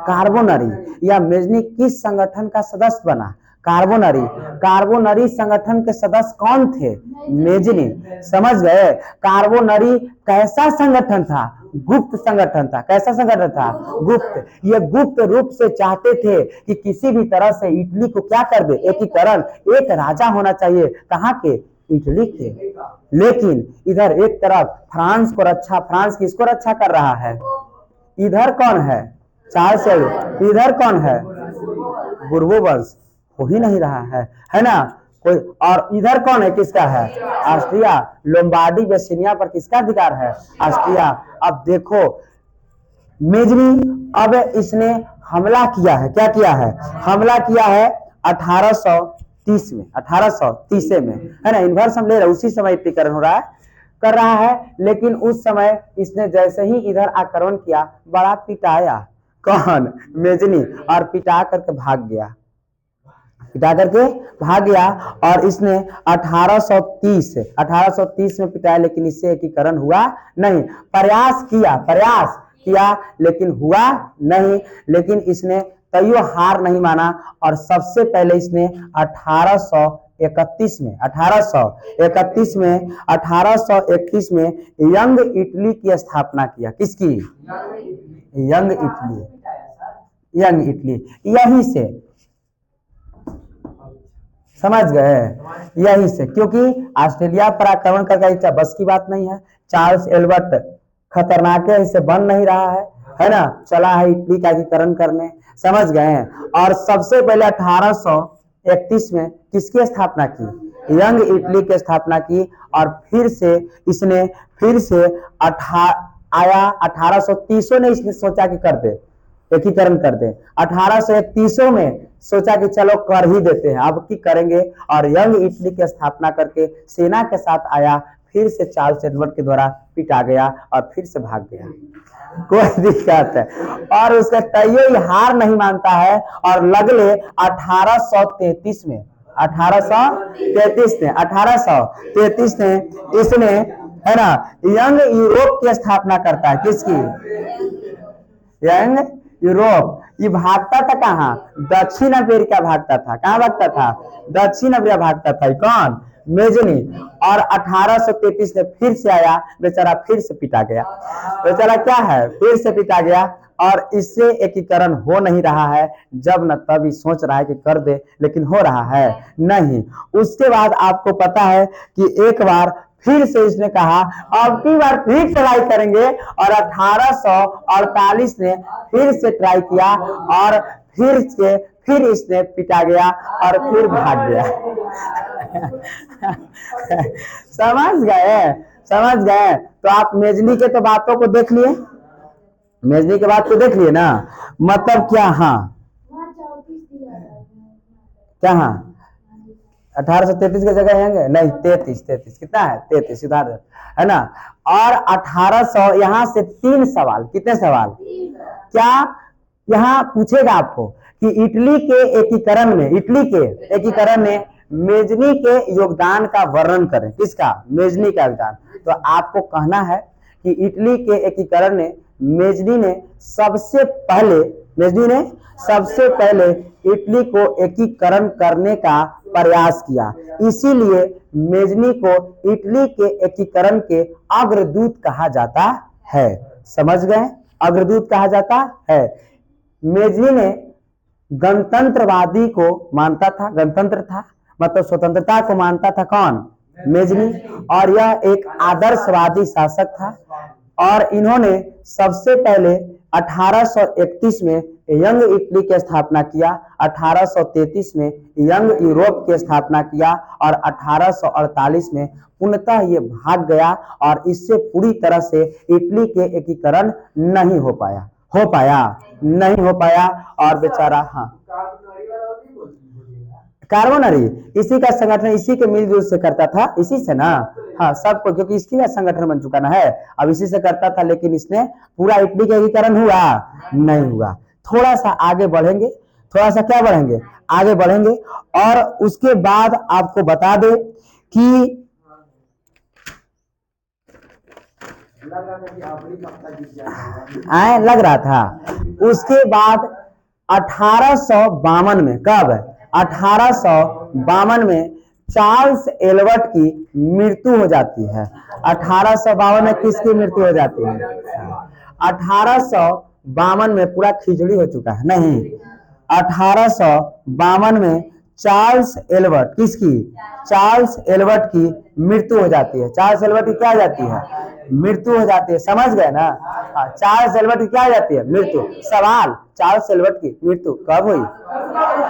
कार्बोनरी। या मेजनी किस संगठन का सदस्य बना, कार्बोनरी। कार्बोनरी संगठन के सदस्य कौन थे? मेजनी। समझ गए? कार्बोनरी कैसा संगठन था? गुप्त संगठन था। कैसा संगठन था? गुप्त। ये गुप्त रूप से चाहते थे कि किसी भी तरह से इटली को क्या कर दे? एकीकरण। एक राजा होना चाहिए, कहाँ के? इटली के। लेकिन इधर एक तरफ फ्रांस को रक्षा, फ्रांस किसको रक्षा कर रहा है? इधर कौन है? चार्ल्स। इधर कौन है? बुर्बो वंश। हो ही नहीं रहा है ना कोई। और इधर कौन है? किसका है? ऑस्ट्रिया। लोम्बार्डी बेसिनिया पर किसका अधिकार है? ऑस्ट्रिया। अब देखो मेजनी, अब इसने हमला किया है। क्या किया है? हमला किया है 1830 में, 1830 में, है ना। इन्वर्स हम ले रहे, उसी समय एकीकरण हो रहा है, कर रहा है। लेकिन उस समय इसने जैसे ही इधर आक्रमण किया, बड़ा पिटाया। कौन? मेजनी। और पिटा करके भाग गया, पिटा करके भाग गया। और इसने 1830 में पिटाया, लेकिन इससे एकीकरण हुआ नहीं। प्रयास किया लेकिन हुआ नहीं। लेकिन इसने तैयो हार नहीं माना। और सबसे पहले इसने 1831 में यंग इटली की स्थापना किया। किसकी? Young Italy. यहीं से, समझ गए? यहीं से, क्योंकि ऑस्ट्रेलिया पर आक्रमण करके बस की बात नहीं है। चार्ल्स एल्बर्ट खतरनाक है, इसे बन नहीं रहा है ना। चला है इटली का एकीकरण करने। समझ गए? और सबसे पहले 1831 में किसकी स्थापना की? यंग इटली की स्थापना की। और फिर से इसने आया 1830 ने इसने सोचा कि कर दे, एकीकरण कर दे। 1831 में सोचा कि चलो कर ही देते हैं, अब की करेंगे। और यंग इटली की स्थापना करके सेना के साथ आया। फिर से चार्ल्स एडवर्ड के द्वारा पिटा गया और फिर से भाग गया। कोई दिक्कत है? और उसका तैयो हार नहीं मानता है। और लगले 1833 में, 1833 में इसने, है ना, यंग यूरोप की स्थापना करता है। किसकी? Young Europe. ये भागता था कहाँ? दक्षिण अमेरिका भागता था। कहाँ भागता था? दक्षिण अमेरिका भागता था। कौन? मेजनी। और 1833 में फिर से आया, बेचारा फिर से पिटा गया। बेचारा क्या है? फिर से पिटा गया। और इससे एकीकरण हो नहीं रहा है। जब न तब सोच रहा है कि कर दे, लेकिन हो रहा है नहीं। उसके बाद आपको पता है कि एक बार फिर से इसने कहा अब की बार फिर ट्राई करेंगे। और 1848 ने फिर से ट्राई किया। और फिर इसने पिटा गया और फिर भाग गया। समझ गए? तो आप मेजनी के तो बातों को देख लिए, मेजनी के बात को देख लिए ना। मतलब क्या? हाँ, क्या? हाँ, 1833 की जगह आएंगे नहीं, 33 कितना है? 33 सुधार है ना। और 1800 यहां से 3 सवाल। कितने सवाल? क्या यहां पूछेगा आपको कि इटली के एकीकरण में मेजनी के योगदान का वर्णन करें। किसका? मेजनी का योगदान। तो आपको कहना है कि इटली के एकीकरण में मेजनी ने सबसे पहले इटली को एकीकरण करने का प्रयास किया। इसीलिए मेजनी को इटली के एकीकरण के अग्रदूत कहा जाता है। समझ गए? अग्रदूत कहा जाता है। मेजनी ने गणतंत्रवादी को मानता था, गणतंत्र था मतलब स्वतंत्रता को मानता था। कौन? मेजनी। और यह एक आदर्शवादी शासक था। और इन्होंने सबसे पहले 1831 में यंग इटली की स्थापना किया, 1833 में यंग यूरोप की स्थापना किया। और 1848 में पूर्णतः ये भाग गया। और इससे पूरी तरह से इटली के एकीकरण नहीं हो पाया। नहीं हो पाया। और बेचारा, हाँ, कार्बोनरी इसी का संगठन, इसी के मिलजुल से करता था, इसी से ना। हाँ, सबको, क्योंकि इसकी का संगठन बन चुका ना है, अब इसी से करता था। लेकिन इसने पूरा इटली का एकीकरण हुआ नहीं हुआ। थोड़ा सा आगे बढ़ेंगे, आगे बढ़ेंगे। और उसके बाद आपको बता दे कि लग रहा था। उसके बाद 1852 में, कब? 1852 में चार्ल्स एल्बर्ट की मृत्यु हो जाती है। 1852 में किसकी मृत्यु हो जाती है? 1852 में पूरा खिचड़ी हो चुका है नहीं। 1852 में चार्ल्स एल्बर्ट किसकी? चार्ल्स एल्बर्ट की मृत्यु हो जाती है। चार्ल्स एल्बर्ट की क्या हो जाती है? मृत्यु हो जाती है। समझ गए ना? हाँ, चार्ल्स एल्बर्ट की क्या हो जाती है? मृत्यु। सवाल, चार्ल्स एल्बर्ट की मृत्यु कब हुई?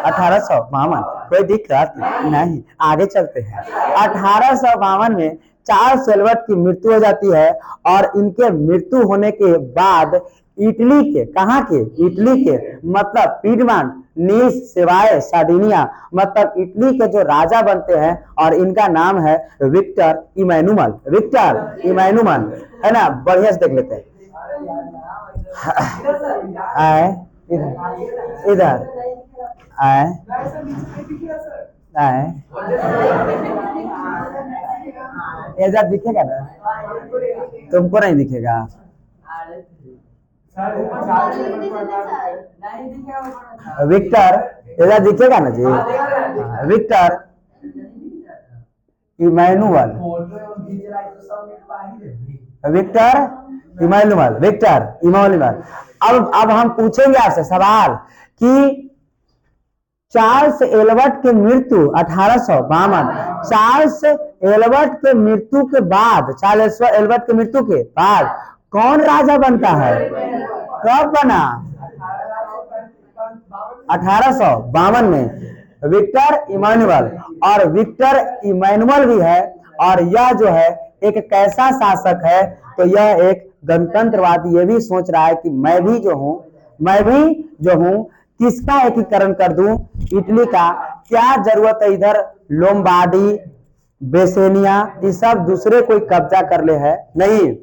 1852। कोई दिक्कत नहीं, आगे चलते हैं। 1852 में चार्ल्स एल्बर्ट की मृत्यु हो जाती है और इनके मृत्यु होने के बाद इटली के, कहाँ के? इटली के, मतलब पीडमांट, नीस, सेवाए, सार्डिनिया, मतलब इटली के जो राजा बनते हैं और इनका नाम है विक्टर इमैनुअल। विक्टर इमैनुअल, है ना? बढ़िया से देख लेते हैं। आए इधर, इधर आए, आए, इधर दिखेगा ना? तुमको नहीं दिखेगा? विक्टर इधर दिखेगा ना जी? Victor Emmanuel, Victor Emmanuel, Victor Emmanuel. अब हम पूछेंगे आपसे सवाल कि चार्ल्स एल्बर्ट की मृत्यु 1852, चार्ल्स एल्बर्ट के मृत्यु के बाद, चार्ल्स एल्बर्ट की मृत्यु के बाद कौन राजा बनता है? कब बना? 1852 में विक्टर इमैनुअल। और विक्टर इमैनुअल भी है, और यह जो है एक कैसा शासक है? तो यह एक गणतंत्रवादी। ये भी सोच रहा है कि मैं भी जो हूं किसका एकीकरण कर दूं? इटली का। क्या जरूरत है इधर लोम्बार्डी, बेसेनिया, ये सब दूसरे कोई कब्जा कर ले है? नहीं।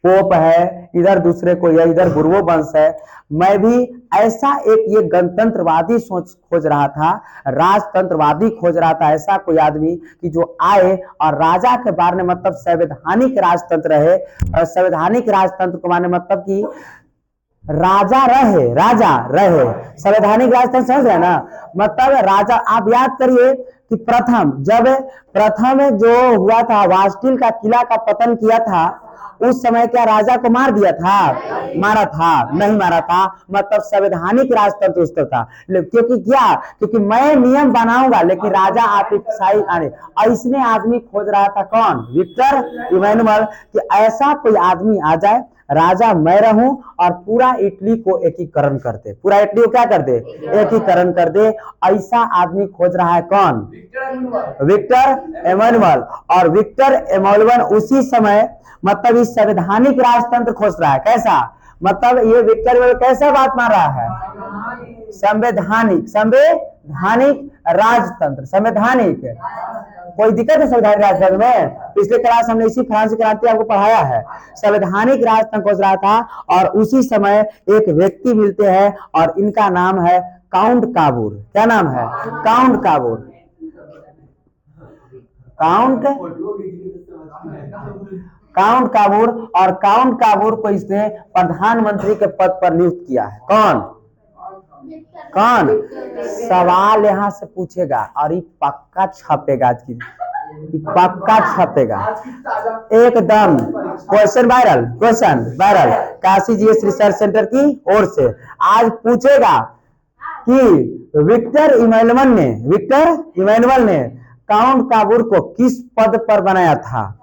पोप है इधर, दूसरे कोई है इधर, बुर्बो वंश है। मैं भी ऐसा एक ये गणतंत्रवादी सोच खोज रहा था, राजतंत्रवादी खोज रहा था, ऐसा कोई आदमी कि जो आए और राजा के बारे में, मतलब संवैधानिक राजतंत्र रहे। और संवैधानिक राजतंत्र को माने मतलब कि राजा रहे। संवैधानिक राजतंत्र समझ रहे ना? मतलब राजा। आप याद करिए कि प्रथम जो हुआ था, वास्टिल का किला का पतन किया था, उस समय क्या राजा को मार दिया था? मारा था? नहीं मारा था। मतलब संवैधानिक राजतंत्र उस था। क्योंकि क्या? क्योंकि मैं नियम बनाऊंगा लेकिन राजा आप आने। ऐसने आदमी खोज रहा था कौन? विक्टर इमैनुअल, कि ऐसा कोई आदमी आ जाए, राजा मैं रहूं और पूरा इटली को एकीकरण कर दे। पूरा इटली को क्या कर दे? एकीकरण कर दे। ऐसा आदमी खोज रहा है कौन? Victor Emmanuel. और विक्टर इमैनुअल उसी समय, मतलब इस संवैधानिक राजतंत्र खोज रहा है। कैसा? मतलब ये विक्टर इमैनुअल कैसा बात मान रहा है? संवैधानिक राजतंत्र। संवैधानिक, कोई दिक्कत है संवैधानिक राजतंत्र में? पिछले क्लास हमने इसी फ्रांसीसी क्रांति आपको पढ़ाया है। संवैधानिक राजतंत्र खोज रहा था और उसी समय एक व्यक्ति मिलते हैं और इनका नाम है काउंट काबूर। क्या नाम है? काउंट काबूर। काउंट काबूर। और काउंट काबूर को इसने प्रधानमंत्री के पद पर नियुक्त किया है। कौन? सवाल यहां से पूछेगा और ये पक्का छपेगा, आज की पक्का छपेगा एकदम। Question viral Kashi GS research centre की ओर से आज पूछेगा कि विक्टर इमैनुअल ने काउंट काबूर को किस पद पर बनाया था?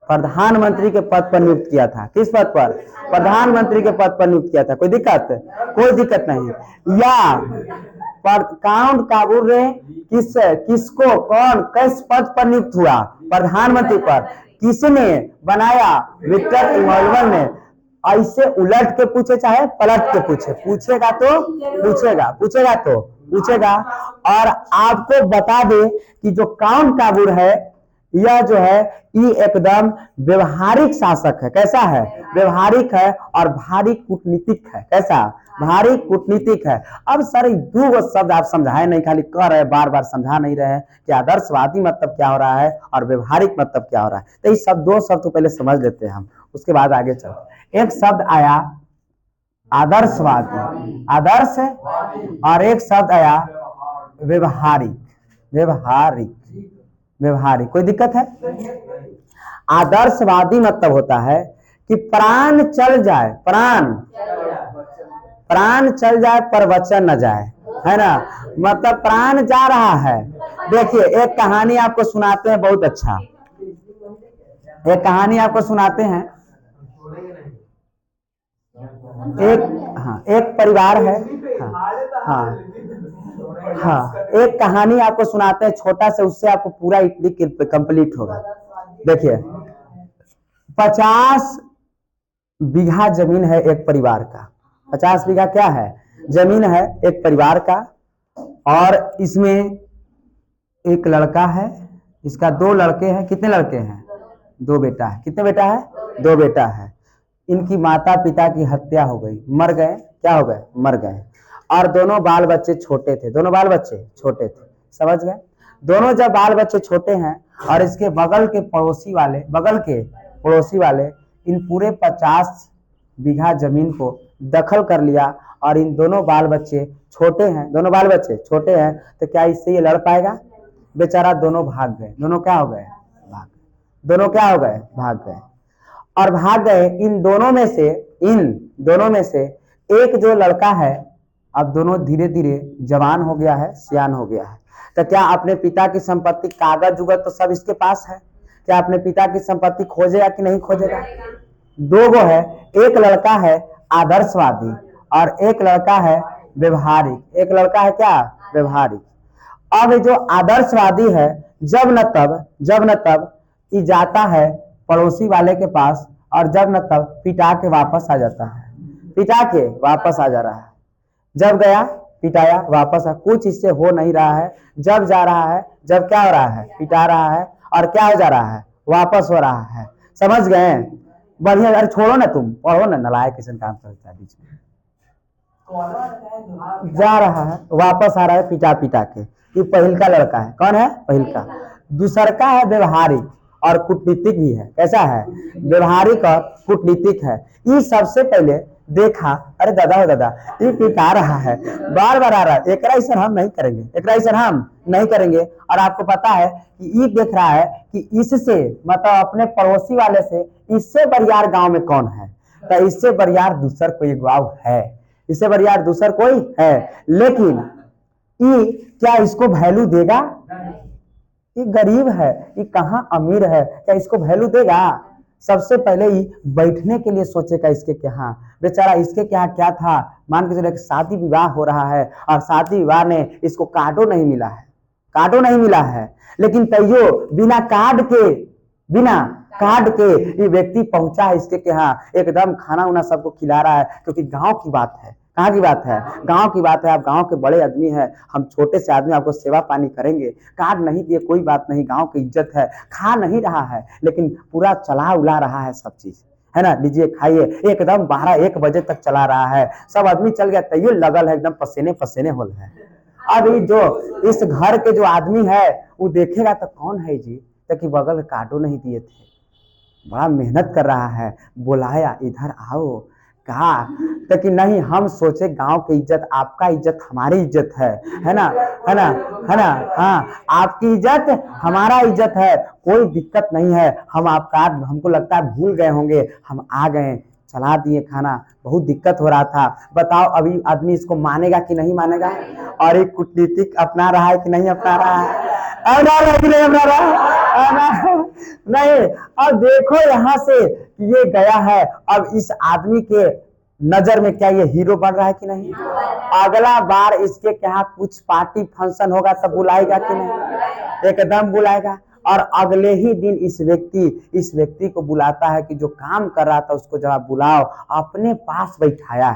प्रधानमंत्री के पद पर नियुक्त किया था। किस पद पर? प्रधानमंत्री के पद पर नियुक्त किया था। कोई दिक्कत नहीं। या काउंट काबूर ने किसको किस पद पर नियुक्त हुआ? प्रधानमंत्री पर। किसने बनाया? विक्टर इमैनुअल ने। ऐसे उलट के पूछे चाहे पलट के पूछेगा तो पूछेगा। और आपको बता दे कि जो काउंट काबूर है, यह जो है ये एकदम व्यवहारिक शासक है। कैसा है? व्यवहारिक है और भारी कूटनीतिक है। कैसा? भारी कूटनीतिक है। अब सर दो शब्द आप समझाए नहीं, खाली कह रहे, बार बार समझा नहीं रहे कि आदर्शवादी मतलब क्या हो रहा है और व्यवहारिक मतलब क्या हो रहा है। तो ये दो शब्द तो पहले समझ लेते हैं हम, उसके बाद आगे चलते। एक शब्द आया आदर्शवादी, आदर्श, और एक शब्द आया व्यवहारिक, व्यवहारिक, व्यवहारिक। कोई दिक्कत है? आदर्शवादी मतलब होता है कि प्राण चल जाए, प्राण चल जाए पर वचन न जाए, है ना। मतलब प्राण जा रहा है। देखिए एक कहानी आपको सुनाते हैं, बहुत अच्छा एक कहानी आपको सुनाते हैं। एक परिवार है। हाँ हाँ, एक कहानी आपको सुनाते हैं छोटा से, उससे आपको पूरा इतनी कंप्लीट होगा। देखिए 50 बीघा जमीन है एक परिवार का। 50 बीघा क्या है? जमीन है एक परिवार का। और इसमें एक लड़का है, इसका 2 लड़के हैं। कितने लड़के हैं? 2 बेटा है। कितने बेटा है? 2 बेटा है। इनकी माता पिता की हत्या हो गई, मर गए। क्या हो गए? मर गए। और दोनों बाल बच्चे छोटे थे, दोनों बाल बच्चे छोटे थे, समझ गए। दोनों जब बाल बच्चे छोटे हैं और इसके बगल के पड़ोसी वाले इन पूरे 50 बीघा जमीन को दखल कर लिया। और इन दोनों बाल बच्चे छोटे हैं, दोनों बाल बच्चे छोटे हैं, तो क्या इससे ये लड़ पाएगा? बेचारा दोनों भाग गए। दोनों क्या हो गए? भाग गए। दोनों क्या हो गए? भाग गए। और भाग गए। इन दोनों में से एक जो लड़का है, अब दोनों धीरे धीरे जवान हो गया है, सियान हो गया है। तो क्या अपने पिता की संपत्ति, कागज उगज तो सब इसके पास है, क्या अपने पिता की संपत्ति खोजेगा कि नहीं खोजेगा? 2 गो है, एक लड़का है आदर्शवादी और एक लड़का है व्यवहारिक। एक लड़का है क्या? व्यवहारिक। अब जो आदर्शवादी है, जब न तब ये जाता है पड़ोसी वाले के पास, और जब न तब पिटा के वापस आ जाता है। पिटा के वापस आ जा रहा है। जब गया पिटाया, वापस आ, कुछ इससे हो नहीं रहा है। जब जा रहा है, जब क्या हो रहा है? पिटा रहा है। और क्या हो जा रहा है? वापस हो रहा है। समझ गए? बढ़िया। अरे छोड़ो ना, तुम पढ़ो ना, नलायक किसी काम करता है बीच में। जा रहा है, वापस आ रहा है पिटा पिटा के। ये पहिल का लड़का है। कौन है? पहिल का। दूसर का है व्यवहारिक और कूटनीतिक भी है। कैसा है? व्यवहारिक और कूटनीतिक है। ये सबसे पहले देखा, अरे दादा हो दादा, ये पिटा रहा है, बार बार आ रहा है, एकरा ऐसा हम नहीं करेंगे, एकरा ऐसा हम नहीं करेंगे। और आपको पता है कि ये देख रहा है कि इससे, मतलब अपने पड़ोसी वाले से, इससे बरियार गांव में कौन है? तो इससे बरियार दूसर कोई गांव है, इससे बरियार दूसर कोई है। लेकिन ये क्या इसको वैल्यू देगा? ये गरीब है, ये कहाँ अमीर है, क्या इसको वैल्यू देगा? सबसे पहले ही बैठने के लिए सोचेगा इसके क्या, बेचारा इसके क्या था। मान के चलो शादी विवाह हो रहा है और शादी विवाह में इसको कार्डो नहीं मिला है, लेकिन तैयो बिना कार्ड के ये व्यक्ति पहुंचा है इसके यहाँ, एकदम खाना उना सबको खिला रहा है। क्योंकि गांव की बात है। कहाँ की बात है? गांव की बात है। आप गांव के बड़े आदमी हैं, हम छोटे से आदमी, आपको सेवा पानी करेंगे। कार्ड नहीं दिए कोई बात नहीं, गांव की इज्जत है। खा नहीं रहा है लेकिन पूरा चला उला रहा है सब चीज, है ना। लीजिए खाइए, एकदम 12-1 बजे तक चला रहा है। सब आदमी चल गया, तैयो लगल है, एकदम पसीने पसीने हो रहे हैं। अब जो इस घर के जो आदमी है वो देखेगा तो कौन है जी, ताकि बगल में कार्डो नहीं दिए थे, बड़ा मेहनत कर रहा है, बुलाया इधर आओ, कहा ताकि नहीं, हम सोचे गांव की इज्जत, आपका इज्जत हमारी इज्जत है ना, है ना, है ना। हाँ, आपकी इज्जत हमारा इज्जत है, कोई दिक्कत नहीं है। हम आपका, हमको लगता है भूल गए होंगे, हम आ गए, चला दिए खाना, बहुत दिक्कत हो रहा था। बताओ अभी आदमी इसको मानेगा कि नहीं मानेगा? और एक कूटनीतिक अपना रहा है कि नहीं अपना रहा है? अपना रहा है कि नहीं अपना रहा? नहीं। अब देखो यहाँ से ये गया है, अब इस आदमी के नजर में क्या ये हीरो बन रहा है कि नहीं? अगला बार इसके क्या कुछ पार्टी फंक्शन होगा तब बुलाएगा कि नहीं? एकदम बुलाएगा। और अगले ही दिन इस व्यक्ति को बुलाता है कि जो काम कर रहा था उसको जब बुलाओ, अपने पास बैठाया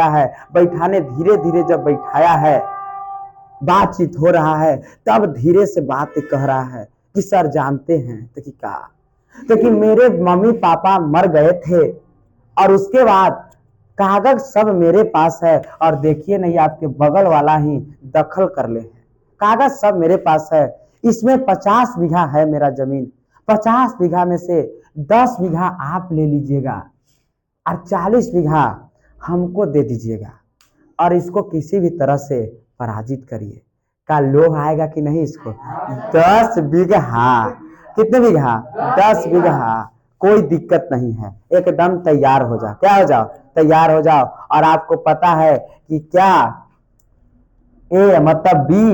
है, बैठाने धीरे धीरे जब बैठाया है, बातचीत हो रहा है, तब धीरे से बात कह रहा है कि सर जानते हैं तो कि मेरे मम्मी पापा मर गए थे और उसके बाद कागज सब मेरे पास है, और देखिए नहीं आपके बगल वाला ही दखल कर ले है, कागज सब मेरे पास है। इसमें 50 बीघा है मेरा जमीन, 50 बीघा में से 10 बीघा आप ले लीजिएगा और 40 बीघा हमको दे दीजिएगा, और इसको किसी भी तरह से पराजित करिए। का लोभ आएगा कि नहीं इसको? 10 बीघा, कितने बीघा? 10 बीघा, कोई दिक्कत नहीं है, एकदम तैयार हो जाओ। क्या हो जाओ? तैयार हो जाओ। और आपको पता है कि क्या ए मतलब बी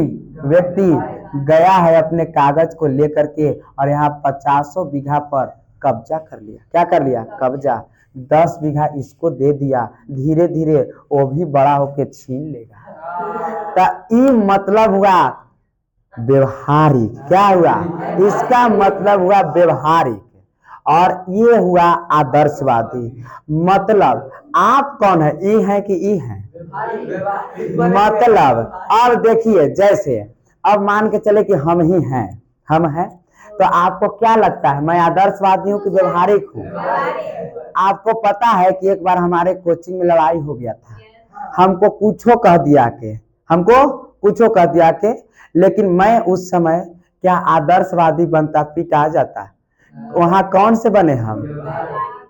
व्यक्ति गया है अपने कागज को लेकर के और यहाँ 50 बीघा पर कब्जा कर लिया। क्या कर लिया? कब्जा। 10 बीघा इसको दे दिया, धीरे धीरे वो भी बड़ा होके छीन लेगा। तो ये मतलब हुआ व्यवहारिक। क्या हुआ? इसका मतलब हुआ व्यवहारिक। और ये हुआ आदर्शवादी। मतलब आप कौन है? ई है कि ई है? मतलब अब देखिए, जैसे अब मान के चले कि हम ही हैं, हम हैं, तो आपको क्या लगता है मैं आदर्शवादी हूँ कि व्यवहारिक हूँ? आपको पता है कि एक बार हमारे कोचिंग में लड़ाई हो गया था, हमको कुछो कह दिया के, लेकिन मैं उस समय क्या आदर्शवादी बनता? पिटा जाता। वहां कौन से बने हम?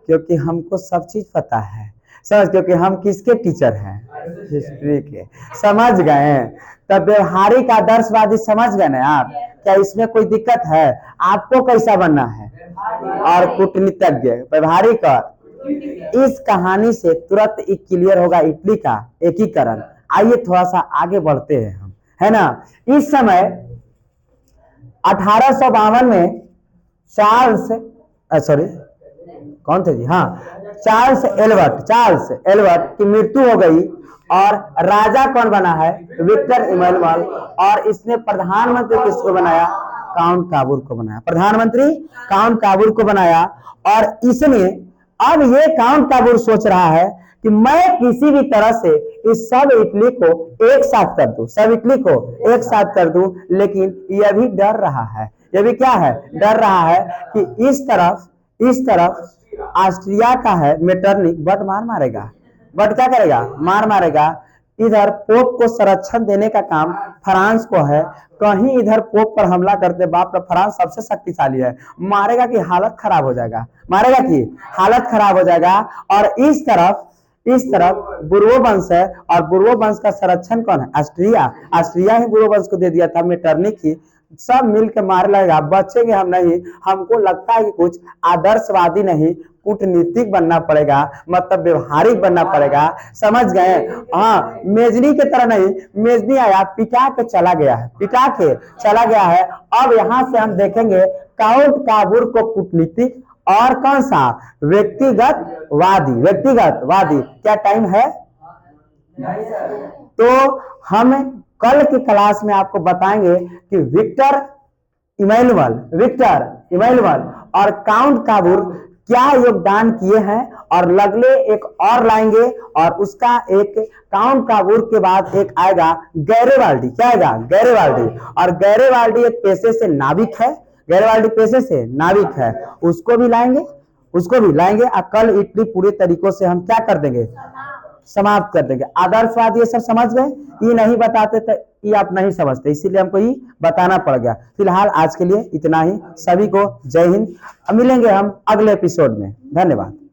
क्योंकि हमको सब चीज पता है, समझ, क्योंकि हम किसके टीचर हैं? हिस्ट्री के। समझ गए? तब व्यवहारिक आदर्शवादी समझ गए ना आप? क्या इसमें कोई दिक्कत है? आपको कैसा बनना है? और कूटनीतिज्ञ, व्यवहारिक। और इस कहानी से तुरंत एक क्लियर होगा इटली का एकीकरण। आइए थोड़ा सा आगे बढ़ते हैं हम, है ना। इस समय 1852 में चार्ल्स कौन थे जी? हाँ, चार्ल्स एल्बर्ट की मृत्यु हो गई और राजा कौन बना है? Victor Emmanuel. और इसने प्रधानमंत्री किसको बनाया? काउंट काबूर को बनाया। प्रधानमंत्री काउंट काबूर को बनाया। और इसने अब ये काउंट काबूर सोच रहा है कि मैं किसी भी तरह से इस सब इटली को एक साथ कर दूं, लेकिन यह भी डर रहा है। यह भी क्या है? डर रहा है कि इस तरफ ऑस्ट्रिया का है मेटरनिक, बट मारेगा। बट क्या करेगा? मारेगा। इधर पोप को संरक्षण देने का काम फ्रांस को है। कहीं इधर पोप पर हमला करते, बाप रे, फ्रांस सबसे शक्तिशाली है, मारेगा कि हालत खराब हो जाएगा। और इस तरफ बुर्बो वंश है, और बुर्बो वंश का संरक्षण कौन है? ऑस्ट्रिया ही बुर्बो वंश को दे दिया था मेटरनिक ही। सब मिलकर मार लगेगा, बचेंगे हम नहीं। हमको लगता है कि कुछ आदर्शवादी नहीं, कूटनीतिक बनना पड़ेगा, मतलब व्यवहारिक बनना पड़ेगा। समझ गए? हाँ, मेजनी की तरह नहीं। मेजनी आया, पिटा के चला गया है। अब यहाँ से हम देखेंगे काउंट काबूर को कूटनीतिक और कौन सा? व्यक्तिगतवादी। क्या टाइम है? तो हम कल की क्लास में आपको बताएंगे कि विक्टर इमैनुअल और काउंट काबूर क्या योगदान किए हैं, और लगले एक और लाएंगे। और उसका एक काउंट काबूर के बाद एक आएगा गैरेवाल्डी। क्या आएगा? गैरेवाल्डी। और गैरेवाल्डी एक पेशे से नाविक है। उसको भी लाएंगे। और कल इटली पूरे तरीकों से हम क्या कर देंगे? समाप्त कर देंगे। आदर्शवाद ये सब समझ गए? ये नहीं बताते तो ये आप नहीं समझते, इसीलिए हमको ये बताना पड़ गया। फिलहाल आज के लिए इतना ही। सभी को जय हिंद। मिलेंगे हम अगले एपिसोड में। धन्यवाद।